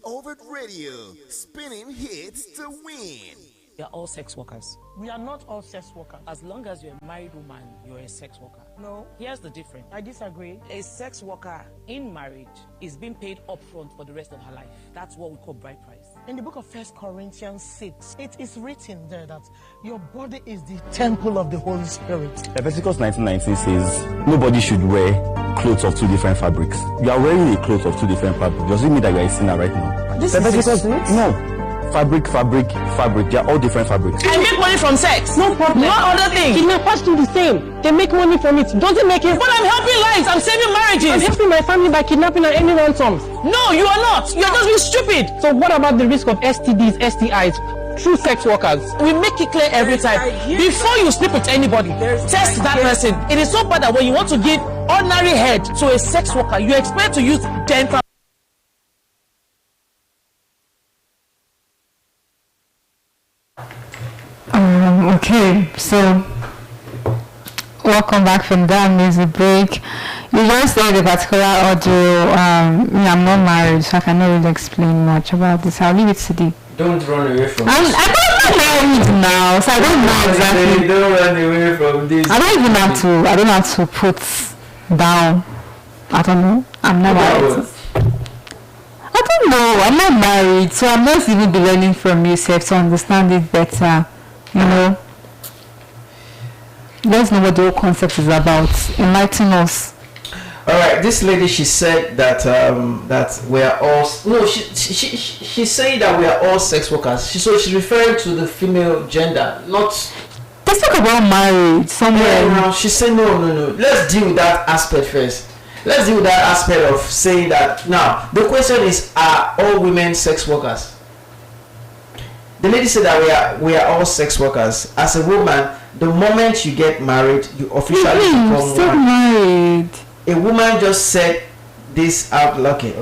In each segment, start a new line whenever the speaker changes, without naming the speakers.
Overt Radio, spinning hits to win.
We are all sex workers.
We are not all sex workers.
As long as you're a married woman, you're a sex worker.
No.
Here's the difference.
I disagree.
A sex worker in marriage is being paid upfront for the rest of her life. That's what we call bride price.
In the book of 1 Corinthians 6, it is written there that your body is the temple of the Holy Spirit.
Leviticus 19:19 says nobody should wear clothes of two different fabrics. You are wearing a cloth of two different fabrics. Does it mean that you are a sinner right now?
This
Leviticus,
is a
no. Fabric. They are all different fabrics.
I make money from sex.
No problem.
No other thing.
Kidnappers do the same. They make money from it. Doesn't make it.
But I'm helping lives. I'm saving marriages.
I'm helping my family by kidnapping and ending ransoms.
No, you are not. You are just being stupid.
So what about the risk of STDs, STIs through sex workers?
We make it clear every time. Before you sleep with anybody, test that person. It is so bad that when you want to give ordinary head to a sex worker, you expect to use dental.
Okay, so welcome back from that music break. You just said the particular audio. I'm not married, so I cannot really explain much about this. I'll leave it to the.
Don't run away from this.
I'm not married now, so I don't know exactly.
Don't run away from this.
I don't have to put down. I don't know. I'm not married. I don't know. I'm not married, so I'm not even be learning from you, Seth, to understand it better. You know, let's know what the whole concept is about. Enlighten us.
All right, this lady, she said that that we are all she said that we are all sex workers. So she's referring to the female gender, not.
Let's talk about marriage somewhere.
No, she said no. Let's deal with that aspect first. Let's deal with that aspect of saying that. Now, the question is: are all women sex workers? The lady said that we are all sex workers. As a woman, the moment you get married, you officially become one.
Married.
A woman just said this out. Okay.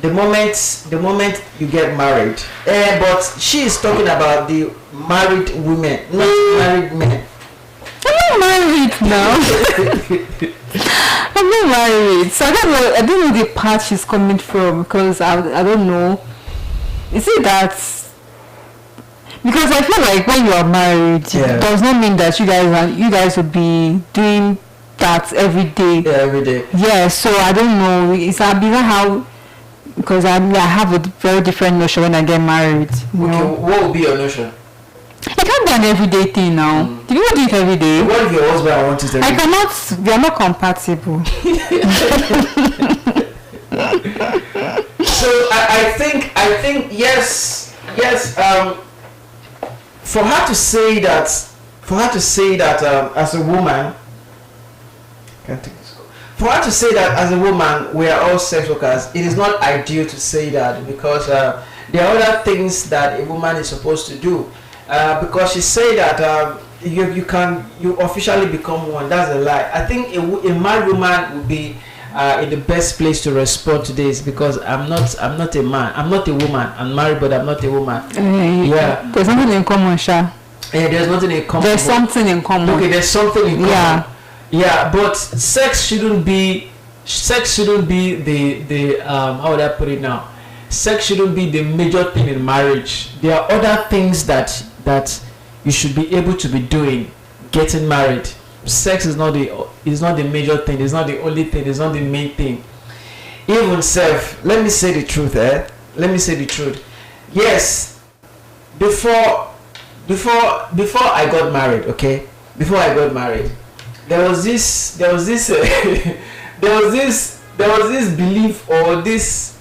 The moment you get married, but she is talking about the married women, not married men.
I'm not married now. I'm not married, so I don't know the part she's coming from, because I don't know. Is it that? Because I feel like when you are married, it does not mean that you guys would be doing that every day.
Yeah, every day.
Yeah, so I don't know. It's how, because I have a very different notion when I get married.
Okay, what would be your notion?
It can't be an everyday thing now. Do you want to do it every day?
What if your husband wants it every day?
I cannot. We are not compatible.
So I think yes. For her to say that as a woman, for her to say that as a woman we are all sex workers, it is not ideal to say that, because there are other things that a woman is supposed to do. Because she said that you officially become one. That's a lie. I think a married woman would be in the best place to respond to this, because I'm not a man. I'm not a woman. I'm married, but I'm not a woman. Yeah.
There's nothing in common, Sha.
Yeah, there's nothing in common.
There's something in common.
Okay, there's something in common. Yeah, but sex shouldn't be the how would I put it now? Sex shouldn't be the major thing in marriage. There are other things that you should be able to be doing. Getting married. Sex is not the major thing. It's not the only thing. It's not the main thing. Even self. Let me say the truth. Let me say the truth. Yes. Before I got married. Okay. Before I got married, there was this belief, or this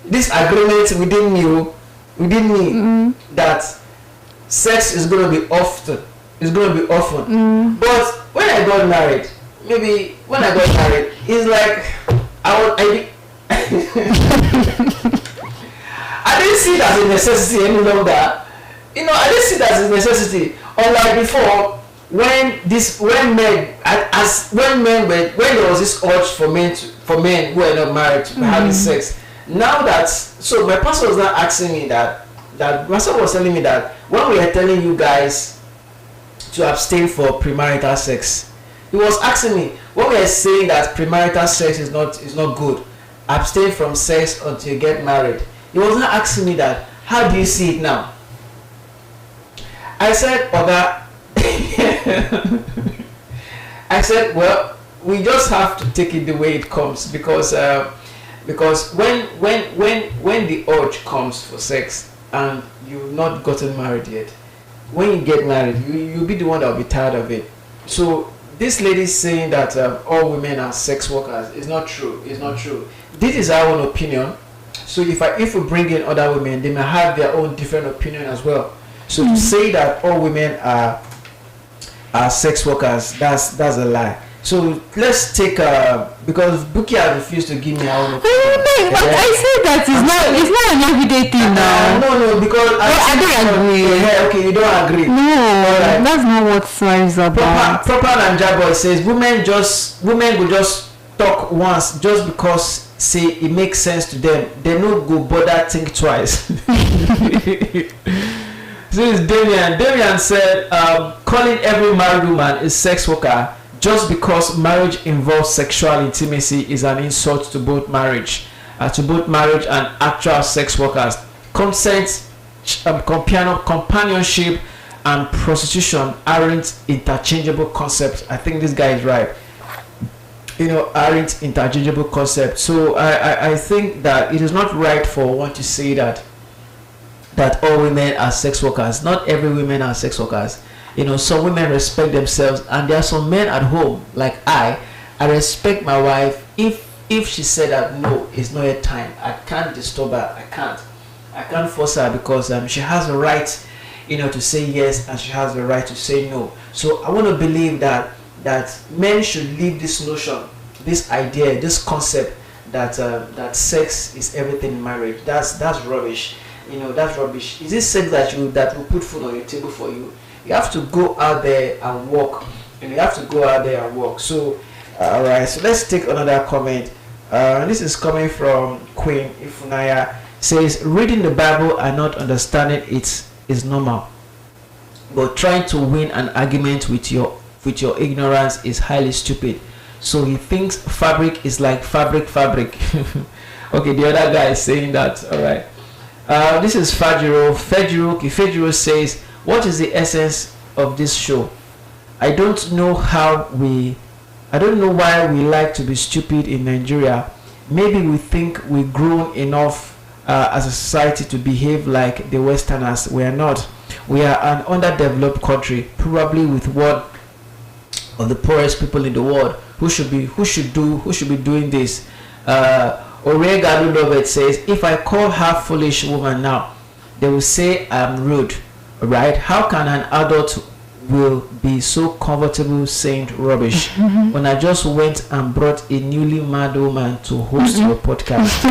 agreement within me that sex is going to be often. It's going to be often. But when I got married, it's like I didn't see it as a necessity any longer. I didn't see it as a necessity. Unlike before, when there was this urge for men who are not married to having sex. Now so my pastor was not asking me that my pastor was telling me that when we are telling you guys to abstain for premarital sex, he was asking me, when we are saying that premarital sex is not good, abstain from sex until you get married, He was not asking me that. How do you see it now? I said, Oga, I said, well, we just have to take it the way it comes, because when the urge comes for sex and you've not gotten married yet, when you get married, you'll be the one that will be tired of it. So this lady saying that all women are sex workers is not true. It's not true. This is our own opinion. So if we bring in other women, they may have their own different opinion as well. So to say that all women are sex workers, that's a lie. So let's take because Buki has refused to give me her own opinion.
But I said that it's not an everyday thing now.
No, because
I don't agree.
Yeah, okay, you don't agree.
No, that's not what marriage is about.
Proper Nanja boy says women will just talk once just because say it makes sense to them. They no go bother think twice. This is Damian. Damian said calling every married woman a sex worker just because marriage involves sexual intimacy is an insult to both marriage and actual sex workers. Consent, companionship, and prostitution aren't interchangeable concepts. I think this guy is right. Aren't interchangeable concepts. So I think that it is not right for one to say that all women are sex workers. Not every women are sex workers. Some women respect themselves, and there are some men at home like I respect my wife. If she said that no, it's not yet time, I can't disturb her. I can't force her, because she has the right to say yes, and she has the right to say no. So I want to believe that men should leave this notion, this idea, this concept that sex is everything in marriage. That's rubbish. That's rubbish. Is this sex that will put food on your table for you? You have to go out there and work. So, all right. So let's take another comment. This is coming from Queen Ifunaya. Says reading the Bible and not understanding it is normal, but trying to win an argument with your ignorance is highly stupid. So he thinks fabric is like fabric. Okay, the other guy is saying that. All right. This is Fajiro. Fajiro says, what is the essence of this show? I don't know why we like to be stupid in Nigeria. Maybe we think we've grown enough as a society to behave like the Westerners. We are not. We are an underdeveloped country, probably with one of the poorest people in the world. Who should be doing this? Orega Ludovet says, if I call her foolish woman now, they will say I'm rude. Right? How can an adult will be so comfortable saying rubbish when I just went and brought a newly married woman to host your podcast?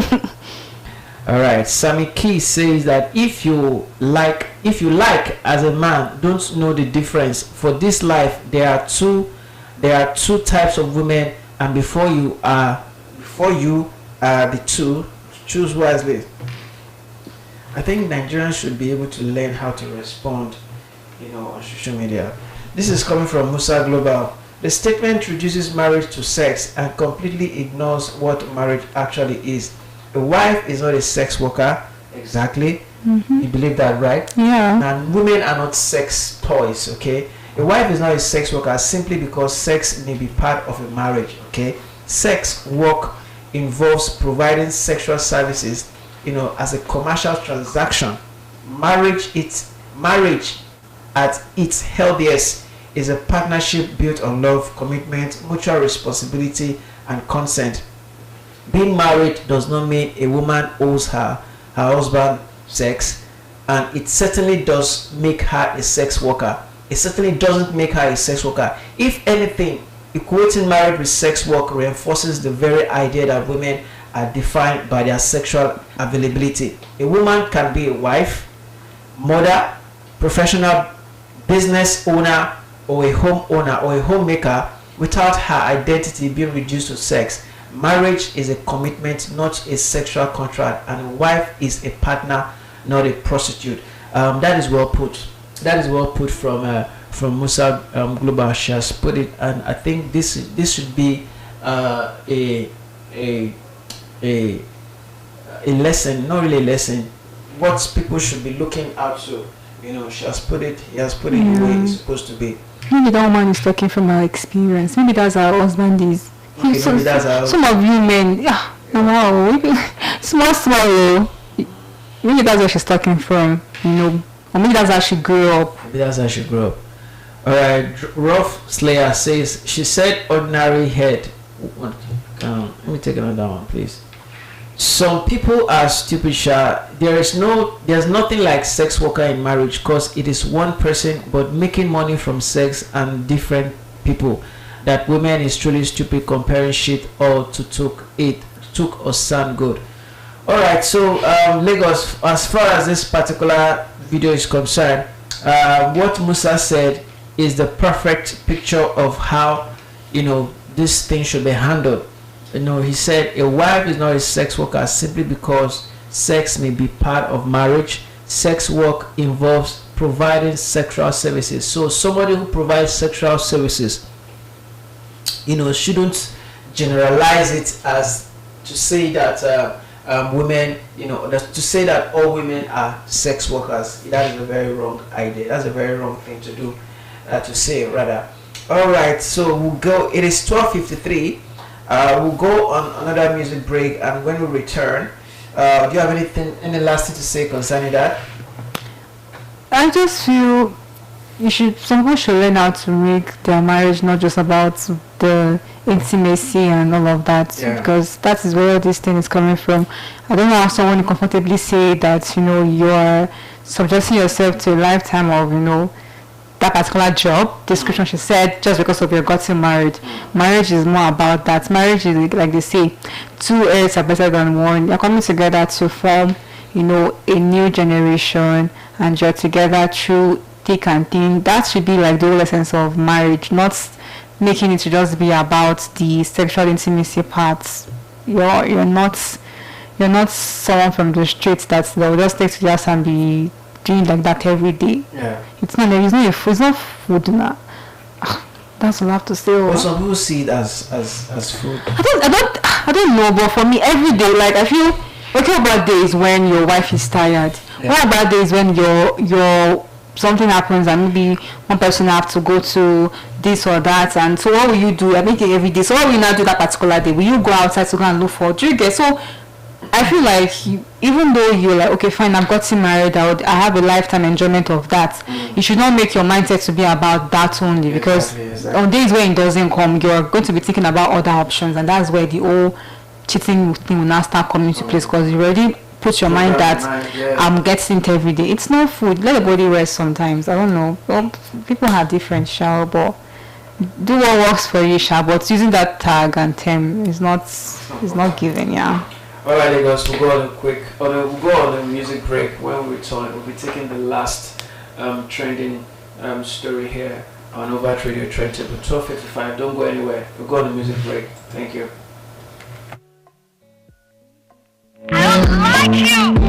All right. Sammy Key says that if you like as a man, don't know the difference. For this life, there are two types of women, and before you are the two, choose wisely. I think Nigerians should be able to learn how to respond, on social media. This is coming from Musa Global. The statement reduces marriage to sex and completely ignores what marriage actually is. A wife is not a sex worker. Exactly. You believe that, right?
Yeah.
And women are not sex toys, okay? A wife is not a sex worker simply because sex may be part of a marriage, okay? Sex work involves providing sexual services, as a commercial transaction. Marriage at its healthiest is a partnership built on love, commitment, mutual responsibility, and consent. Being married does not mean a woman owes her husband sex, and it certainly does make her a sex worker. It certainly doesn't make her a sex worker. If anything, equating marriage with sex work reinforces the very idea that women are defined by their sexual availability. A woman can be a wife, mother, professional business owner, or a home owner or a homemaker without her identity being reduced to sex. Marriage is a commitment, not a sexual contract, and a wife is a partner, not a prostitute. That is well put. That is well put from Musa Global. She has put it, and I think this should be a lesson, not really a lesson, what people should be looking out to. You know, he has put it the way it's supposed to be.
Maybe that woman is talking from her experience. Maybe that's her husband is.
Okay, maybe that's her
some of you men, yeah, wow, small. Maybe that's where she's talking from, you know. Or maybe that's how she grew up.
Alright, Rough Slayer says, she said ordinary head. Let me take another one, please. Some people are stupid, Sha. There's nothing like sex worker in marriage, because it is one person but making money from sex and different people. That women is truly stupid comparing shit all to took or sound good. Alright, so Lagos, as far as this particular video is concerned, what Musa said is the perfect picture of how, you know, this thing should be handled. You know, he said a wife is not a sex worker simply because sex may be part of marriage. Sex work involves providing sexual services. So somebody who provides sexual services, you know, shouldn't generalize it as to say that women, you know, to say that all women are sex workers. That is a very wrong idea. That's a very wrong thing to do, to say rather. All right, so we'll go. It is 12:53. We'll go on another music break, and when we return, do you have any last thing to say concerning that?
I just feel someone should learn how to make their marriage not just about the intimacy and all of that, because that is where this thing is coming from. I don't know how someone can comfortably say that, you know, you are subjecting yourself to a lifetime of, you know, that particular job description she said, just because of your getting married. Marriage is more about that. Marriage is, like they say, two heads are better than one. You're coming together to form, you know, a new generation, and you're together through thick and thin. That should be like the whole essence of marriage, not making it to just be about the sexual intimacy parts. You're not someone from the streets that they'll just take to the house and be doing like that every day.
Yeah.
It's not food now. That's all I have to say.
But some people see it as food.
I don't know, but for me every day, like I feel okay about days when your wife is tired. Yeah. What about days when your something happens and maybe one person have to go to this or that, and so what will you do? I make it every day. So what will you not do that particular day? Will you go outside to go and look for? Do you get? So I feel like even though you're like, okay, fine, I've gotten married, I have a lifetime enjoyment of that. You should not make your mindset to be about that only, because on days when it doesn't come, you're going to be thinking about other options, and that's where the whole cheating thing will now start coming into place, because you already put your mind that I'm getting it every day. It's not food. Let the body rest sometimes. I don't know. Well, people have different shower, but do what works for you, but using that tag and term is not given, yeah.
Alright, Lagos, we'll go on a music break. When we return, we'll be taking the last trending story here on Overt Radio Trend Table 12:55. Don't go anywhere. We'll go on a music break. Thank you.
I don't like you.